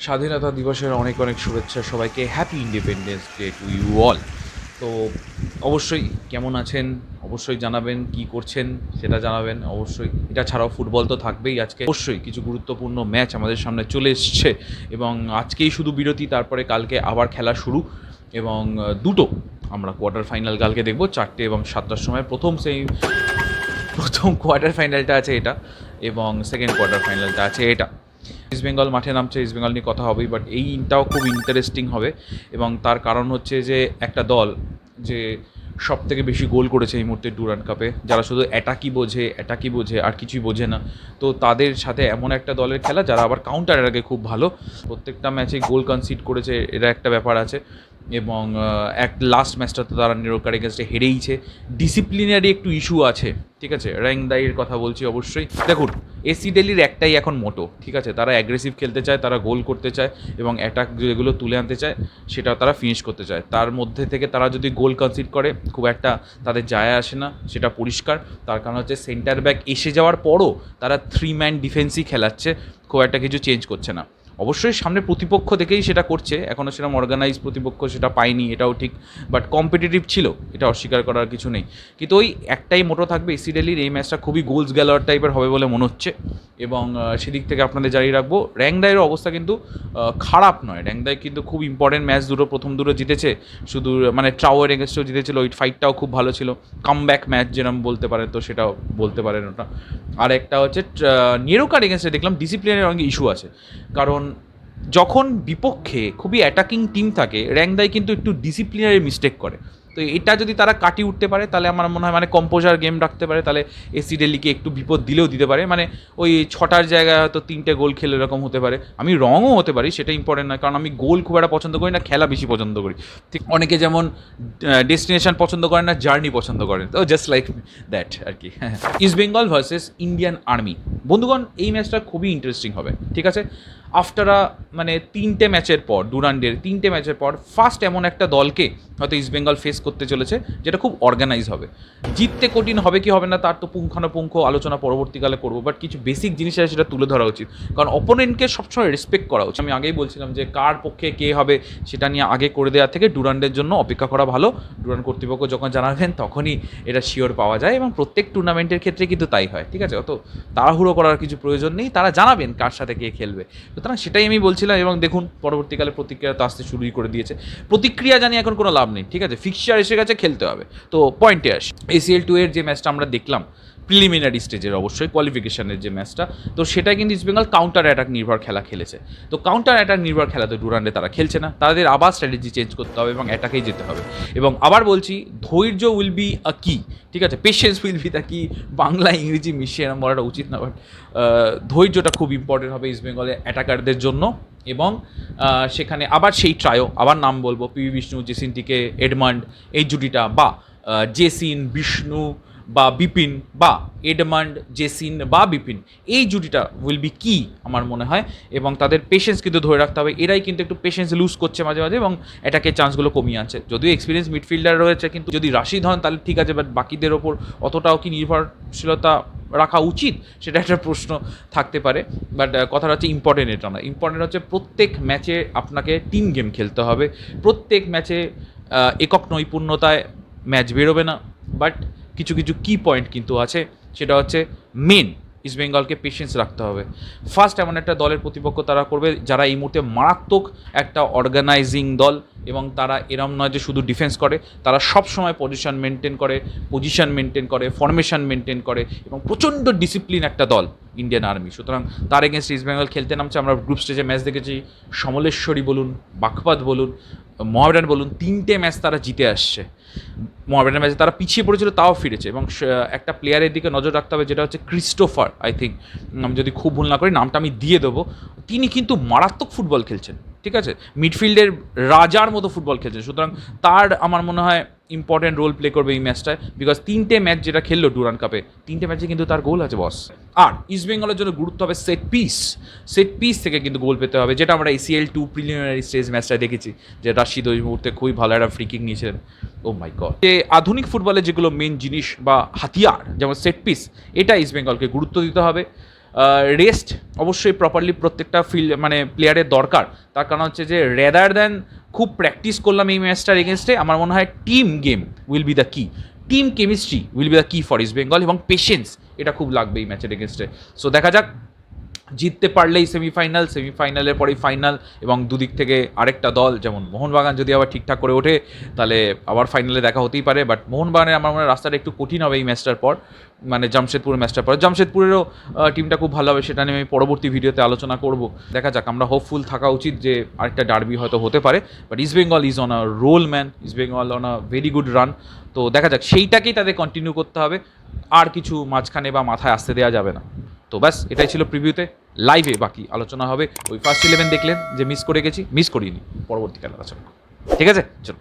স্বাধীনতা দিবসের অনেক অনেক শুভেচ্ছা সবাইকে। Happy independence day to you all. তো অবশ্যই কেমন আছেন অবশ্যই জানাবেন, কি করছেন সেটা জানাবেন অবশ্যই। এটা ছাড়াও ফুটবল তো থাকবেই, আজকে অবশ্যই কিছু গুরুত্বপূর্ণ ম্যাচ আমাদের সামনে চলে এসছে এবং আজকেই শুধু বিরতি, তারপরে কালকে আবার খেলা শুরু এবং দুটো আমরা কোয়ার্টার ফাইনাল কালকে দেখব 4টে এবং 7টার সময়। প্রথম কোয়ার্টার ফাইনালটা আছে এটা এবং সেকেন্ড কোয়ার্টার ফাইনালটা আছে এটা। ইস্ট বেঙ্গল মাঠে নামছে, ইস্ট বেঙ্গল নিয়ে কথা হবেই, বাট এইটাও খুব ইন্টারেস্টিং হবে এবং তার কারণ হচ্ছে যে একটা দল যে সব থেকে বেশি গোল করেছে এই মুহূর্তে ডুরান্ড কাপে, যারা শুধু অ্যাটাকই বোঝে আর কিছুই বোঝে না, তো তাদের সাথে এমন একটা দলের খেলা যারা আবার কাউন্টার অ্যাটাকে খুব ভালো, প্রত্যেকটা ম্যাচে গোল কনসিড করেছে, এটা একটা ব্যাপার আছে। এবং এক লাস্ট ম্যাচটা তো তারা নিরোকার এগেনস্টে হেরেইছে। ডিসিপ্লিনারি একটু ইস্যু আছে, ঠিক আছে, র্যাংদাইয়ের কথা বলছি অবশ্যই। দেখুন, এসি দিল্লির একটাই এখন মোটো, ঠিক আছে, তারা অ্যাগ্রেসিভ খেলতে চায়, তারা গোল করতে চায় এবং অ্যাটাক যেগুলো তুলে আনতে চায় সেটা তারা ফিনিশ করতে চায়। তার মধ্যে থেকে তারা যদি গোল কনসিড করে খুব একটা তাদের যায় আসে না, সেটা পরিষ্কার। তার কারণ হচ্ছে সেন্টার ব্যাক এসে যাওয়ার পরও তারা 3 ম্যান ডিফেন্সই খেলাচ্ছে, খুব একটা কিছু চেঞ্জ করছে না। অবশ্যই সামনে প্রতিপক্ষ থেকেই সেটা করছে, এখনও সেরকম অর্গানাইজ প্রতিপক্ষ সেটা পায়নি, এটাও ঠিক, বাট কম্পিটিটিভ ছিল, এটা অস্বীকার করার কিছু নেই। কিন্তু ওই একটাই মোটো থাকবে, এসি দিল্লির এই ম্যাচটা খুবই গোলস গ্যালার টাইপের হবে বলে মনে হচ্ছে এবং সেদিক থেকে আপনাদের জানিয়ে রাখবো র্যাংদাইয়ের অবস্থা কিন্তু খারাপ নয়। র্যাংদাই কিন্তু খুব ইম্পর্টেন্ট ম্যাচ প্রথম দুটো জিতেছে, শুধু মানে ট্রাওয়ের এগেনস্টেও জিতেছিল, ওই ফাইটটাও খুব ভালো ছিল, কামব্যাক ম্যাচ যেরকম বলতে পারেন, তো সেটাও বলতে পারেন ওটা। আর একটা হচ্ছে নিরোকার এগেনস্টে দেখলাম ডিসিপ্লিনের অনেক ইস্যু আছে, কারণ যখন বিপক্ষে খুবই অ্যাটাকিং টিম থাকে র্যাংদাই কিন্তু একটু ডিসিপ্লিনারি মিস্টেক করে, তো এটা যদি তারা কাটিয়ে উঠতে পারে তাহলে আমার মনে হয় মানে কম্পোজার গেম রাখতে পারে, তাহলে এসি দিল্লিকে একটু বিপদ দিলেও দিতে পারে, মানে ওই 6টার জায়গায় হয়তো 3টে গোল খেলে এরকম হতে পারে। আমি রঙও হতে পারি, সেটা ইম্পর্টেন্ট নয়, কারণ আমি গোল খুব একটা পছন্দ করি না, খেলা বেশি পছন্দ করি। ঠিক অনেকে যেমন ডেস্টিনেশন পছন্দ করেন না, জার্নি পছন্দ করেন, তো জাস্ট লাইক দ্যাট আর কি। East Bengal versus Indian army, বন্ধুগণ এই ম্যাচটা খুবই ইন্টারেস্টিং হবে, ঠিক আছে। আফটারা মানে 3টে ম্যাচের পর, ডুরান্ডের 3টে ম্যাচের পর ফার্স্ট এমন একটা দলকে হয়তো ইস্ট বেঙ্গল ফেস করতে চলেছে যেটা খুব অর্গানাইজ হবে। জিততে কঠিন হবে কি হবে না তার তো পুঙ্খানুপুঙ্খ আলোচনা পরবর্তীকালে করবো, বাট কিছু বেসিক জিনিস আছে সেটা তুলে ধরা উচিত, কারণ অপোনেন্টকে সবসময় রেসপেক্ট করা উচিত। আমি আগেই বলছিলাম যে কার পক্ষে কে হবে সেটা নিয়ে আগে করে দেওয়ার থেকে ডুরান্ডের জন্য অপেক্ষা করা ভালো। ডুরান্ড কর্তৃপক্ষ যখন জানাবেন তখনই এটা শিওর পাওয়া যায় এবং প্রত্যেক টুর্নামেন্টের ক্ষেত্রে কিন্তু তাই হয়, ঠিক আছে, অত তাড়াহুড়ো করার কিছু প্রয়োজন নেই, তারা জানাবেন কার সাথে কে খেলবে। সুতরাং সেটাই আমি বলছিলাম এবং দেখুন পরবর্তীকালে প্রতিক্রিয়া তো আসতে শুরুই করে দিয়েছে। প্রতিক্রিয়া জানি এখন কোনো লাভ নেই, ঠিক আছে, ফিক্সচার এসে গেছে, খেলতে হবে। তো পয়েন্টে আসি, ACL 2 এর যে ম্যাচটা আমরা দেখলাম প্রিলিমিনারি স্টেজের, অবশ্যই কোয়ালিফিকেশনের যে ম্যাচটা, তো সেটা কিন্তু ইস্ট বেঙ্গল কাউন্টার অ্যাটাক নির্ভর খেলা খেলেছে। তো কাউন্টার অ্যাটাক নির্ভর খেলা তো ডুরান্ডে তারা খেলছে না, তাদের আবার স্ট্র্যাটেজি চেঞ্জ করতে হবে এবং অ্যাটাকেই যেতে হবে। এবং আবার বলছি, ধৈর্য উইল বি আ কি, ঠিক আছে, পেশেন্স উইল বি দ্য কি, বাংলা ইংরেজি মিশিয়ে এরকম বলাটা উচিত না, বাট ধৈর্যটা খুব ইম্পর্টেন্ট হবে ইস্ট বেঙ্গলের অ্যাটাকারদের জন্য। এবং সেখানে আবার সেই ট্রায়ো, আবার নাম বলবো, পিভি বিষ্ণু, জেসিন টিকে, এডমান্ড, এই জুটিটা, বা জেসিন বিষ্ণু বা বিপিন, বা এডমান্ড জেসিন বা বিপিন, এই জুটিটা উইল বি কি আমার মনে হয়। এবং তাদের পেশেন্স কিন্তু ধরে রাখতে হবে, এরাই কিন্তু একটু পেশেন্স লুজ করছে মাঝে মাঝে এবং অ্যাটাকের চান্সগুলো কমিয়ে আনছে। যদিও এক্সপিরিয়েন্স মিডফিল্ডার রয়েছে, কিন্তু যদি রাশিদ হন তাহলে ঠিক আছে, বাট বাকিদের ওপর অতটাও কি নির্ভরশীলতা রাখা উচিত সেটা একটা প্রশ্ন থাকতে পারে। বাট কথাটা হচ্ছে ইম্পর্টেন্ট এটা না, ইম্পর্টেন্ট হচ্ছে প্রত্যেক ম্যাচে আপনাকে টিম গেম খেলতে হবে, প্রত্যেক ম্যাচে একক নৈপুণ্যতায় ম্যাচ বেরোবে না, বাট কিছু কিছু কি পয়েন্ট কিন্তু আছে, সেটা হচ্ছে মেন ইস্ট বেঙ্গলকে পেশেন্স রাখতে হবে। ফার্স্ট এমন একটা দলের প্রতিপক্ষ তারা করবে যারা এই মুহূর্তে মারাত্মক একটা অর্গানাইজিং দল এবং তারা এরম নয় যে শুধু ডিফেন্স করে, তারা সব সময় পজিশন মেনটেন করে, ফরমেশন মেনটেন করে এবং প্রচণ্ড ডিসিপ্লিন একটা দল ইন্ডিয়ান আর্মি। সুতরাং তার এগেনস্ট ইস্ট বেঙ্গল খেলতে নামছে। আমরা গ্রুপ স্টেজে ম্যাচ দেখেছি, সমলেশ্বরী বলুন, বাগপাত বলুন, মোহামেডান বলুন, 3টে ম্যাচ তারা জিতে আসছে। মোহামেডান ম্যাচে তারা পিছিয়ে পড়েছিল, তাও ফিরেছে। এবং একটা প্লেয়ারের দিকে নজর রাখতে হবে, যেটা হচ্ছে ক্রিস্টোফার, আই থিঙ্ক, আমি যদি খুব ভুল না করি, নামটা আমি দিয়ে দেবো। তিনি কিন্তু মারাত্মক ফুটবল খেলছেন, ঠিক আছে, মিডফিল্ডের রাজার মতো ফুটবল খেলছেন। সুতরাং তার আমার মনে হয় ইম্পর্টেন্ট রোল প্লে করবে এই ম্যাচটায়, বিকজ 3টে ম্যাচ যেটা খেললো ডুরান্ড কাপে, 3টে ম্যাচে কিন্তু তার গোল আছে বস। আর ইস্ট বেঙ্গলের জন্য গুরুত্ব হবে সেট পিস থেকে কিন্তু গোল পেতে হবে, যেটা আমরা ACL 2 প্রিলিমিনারি স্টেজ ম্যাচটা দেখেছি, যে রাশিদ ওই মুহূর্তে খুবই ভালো একটা ফ্রি কিক নিয়েছিলেন। ও মাই গড, যে আধুনিক ফুটবলে যেগুলো মেন জিনিস বা হাতিয়ার, যেমন সেট পিস, এটা ইস্ট বেঙ্গলকে গুরুত্ব দিতে হবে। রেস্ট অবশ্যই প্রপারলি প্রত্যেকটা মানে প্লেয়ারের দরকার। তার কারণ হচ্ছে যে রেদার দ্যান খুব প্র্যাকটিস করলাম এই ম্যাচটার এগেনস্টে, আমার মনে হয় team game will be the key, team chemistry will be the key for East Bengal, এবং পেশেন্স এটা খুব লাগবে এই ম্যাচের এগেনস্টে। সো দেখা যাক, জিততে পারলেই সেমিফাইনাল, সেমিফাইনালের পরেই ফাইনাল, এবং দুদিক থেকে আরেকটা দল যেমন মোহনবাগান যদি আবার ঠিকঠাক করে ওঠে তাহলে আবার ফাইনালে দেখা হতেই পারে। বাট মোহনবাগানের আমার মনে হয় রাস্তাটা একটু কঠিন হবে এই ম্যাচটার পর, মানে জামশেদপুর ম্যাচটার পর। জামশেদপুরেরও টিমটা খুব ভালো হবে, সেটা নিয়ে আমি পরবর্তী ভিডিওতে আলোচনা করব। দেখা যাক, আমরা হোপফুল থাকা উচিত যে আরেকটা ডার্বি হয়তো হতে পারে। But East Bengal is on a roll man, East Bengal on a very good run. তো দেখা যাক, সেইটাকেই তাদের কন্টিনিউ করতে হবে, আর কিছু মাঝখানে বা মাথায় আসতে দেওয়া যাবে না। তো ব্যাস এটাই ছিল প্রিভিউতে। লাইভে বাকি আলোচনা হবে। ওই ফার্স্ট 11 দেখলেন যে মিস করে গেছি, মিস করিনি, পরবর্তীকালে আলোচনা। ঠিক আছে, চলো।